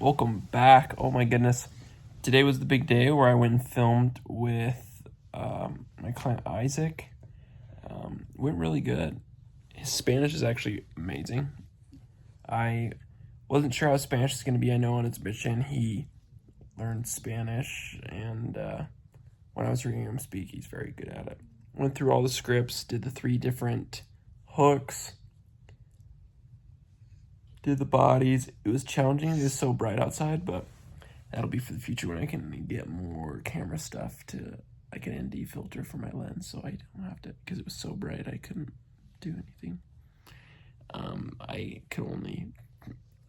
Welcome back. Oh my goodness. Today was the big day where I went and filmed with my client Isaac. Went really good. His Spanish is actually amazing. I wasn't sure how Spanish is going to be. I know on his mission he learned Spanish, and when I was reading him speak, he's very good at it. Went through all the scripts, did the 3 different hooks, did the bodies. It was challenging. It was so bright outside, but that'll be for the future when I can get more camera stuff to like an ND filter for my lens, so I don't have to, because it was so bright I couldn't do anything. I could only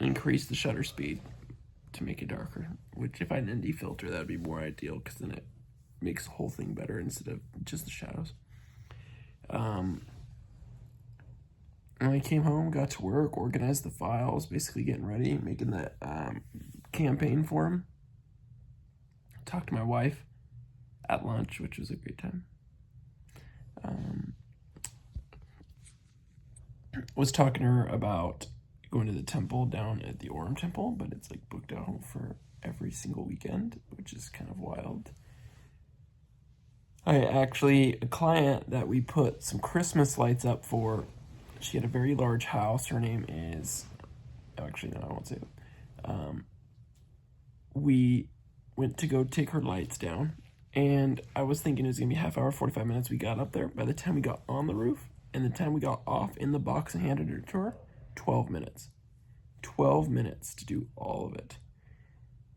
increase the shutter speed to make it darker, which if I had an ND filter that would be more ideal, because then it makes the whole thing better instead of just the shadows. When I came home, got to work, organized the files, basically getting ready, making the campaign for him. Talked to my wife at lunch, which was a great time. Was talking to her about going to the temple down at the Orem Temple, but it's like booked out for every single weekend, which is kind of wild. A client that we put some Christmas lights up for, she had a very large house. Her name is, actually, no, I won't say that. We went to go take her lights down, and I was thinking it was going to be half hour, 45 minutes. We got up there. By the time we got on the roof and the time we got off in the box and handed her to her, 12 minutes. 12 minutes to do all of it.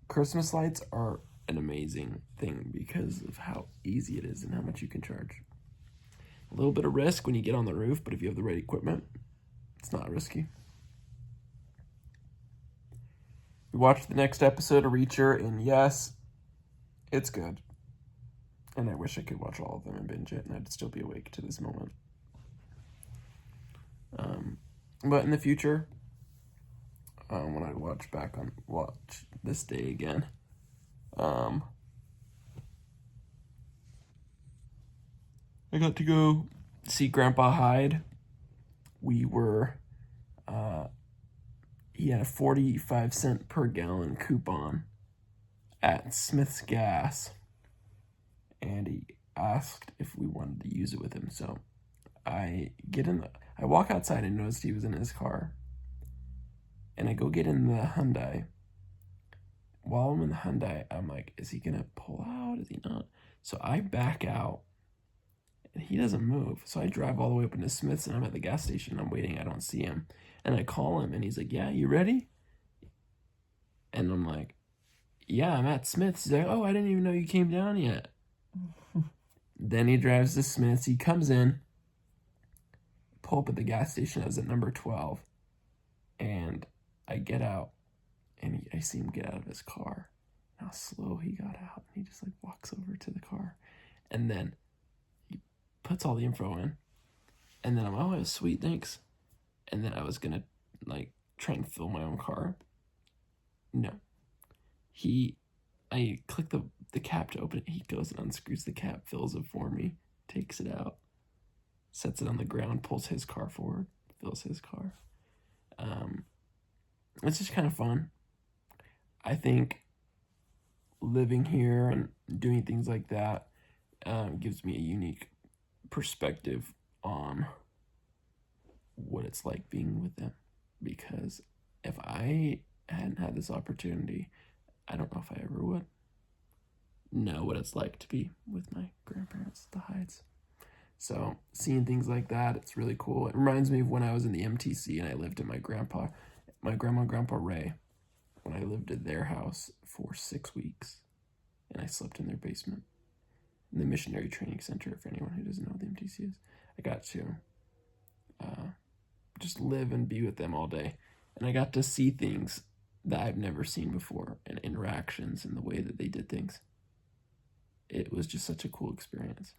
Christmas lights are an amazing thing because of how easy it is and how much you can charge. A little bit of risk when you get on the roof, but if you have the right equipment, it's not risky. We watched the next episode of Reacher, and yes, it's good. And I wish I could watch all of them and binge it, and I'd still be awake to this moment. But in the future, when I watch this day again, I got to go see Grandpa Hyde. We were, he had a 45-cent per gallon coupon at Smith's Gas, and he asked if we wanted to use it with him. So I walk outside and noticed he was in his car, and I go get in the Hyundai. While I'm in the Hyundai, I'm like, is he gonna pull out? Is he not? So I back out, and he doesn't move. So I drive all the way up into Smith's, and I'm at the gas station. I'm waiting. I don't see him, and I call him, and he's like, "Yeah, you ready?" And I'm like, "Yeah, I'm at Smith's." He's like, "Oh, I didn't even know you came down yet." Then he drives to Smith's. He comes in, pull up at the gas station. I was at number 12, and I get out, and I see him get out of his car. How slow he got out. And he just like walks over to the car, and then he puts all the info in, and then I'm, oh, sweet, thanks. And then I was gonna like try and fill my own car. No. I click the cap to open it. He goes and unscrews the cap, fills it for me, takes it out, sets it on the ground, pulls his car forward, fills his car. It's just kind of fun. I think living here and doing things like that gives me a unique perspective on what it's like being with them. Because if I hadn't had this opportunity, I don't know if I ever would know what it's like to be with my grandparents, the Hydes. So seeing things like that, it's really cool. It reminds me of when I was in the MTC and I lived at my grandma and Grandpa Ray, when I lived at their house for 6 weeks, and I slept in their basement in the Missionary Training Center. For anyone who doesn't know what the MTC is, I got to just live and be with them all day, and I got to see things that I've never seen before, and interactions and the way that they did things. It was just such a cool experience.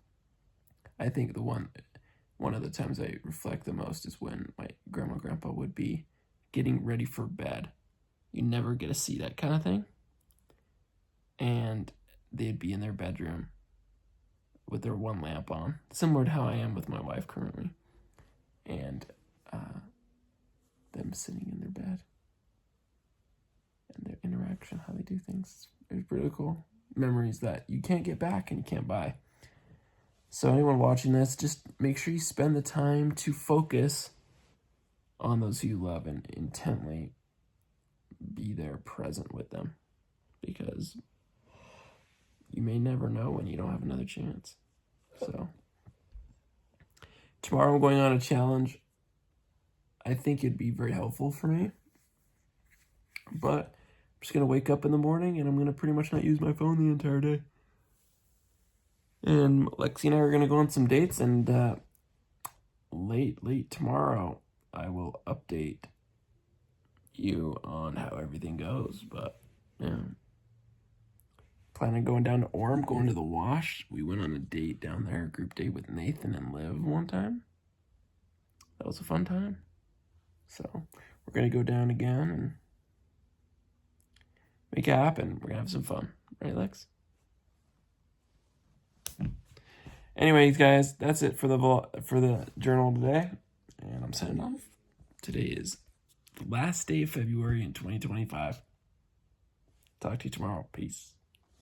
I think one of the times I reflect the most is when my grandma and grandpa would be getting ready for bed. You never get to see that kind of thing. And they'd be in their bedroom with their one lamp on, similar to how I am with my wife currently. And them sitting in their bed. And interaction, how they do things. It's really cool. Memories that you can't get back and you can't buy. So anyone watching this, just make sure you spend the time to focus on those who you love and intently be there present with them, because you may never know when you don't have another chance. So tomorrow I'm going on a challenge. I think it'd be very helpful for me, but I'm just going to wake up in the morning and I'm going to pretty much not use my phone the entire day. And Lexi and I are going to go on some dates, and late tomorrow I will update you on how everything goes. But yeah, planning on going down to Orem, going to the Wash. We went on a date down there, a group date with Nathan and Liv one time. That was a fun time. So we're going to go down again and make it happen. We're going to have some fun. Right, Lex? Anyways, guys, that's it for the journal today, and I'm signing off. Today is the last day of February in 2025. Talk to you tomorrow. Peace.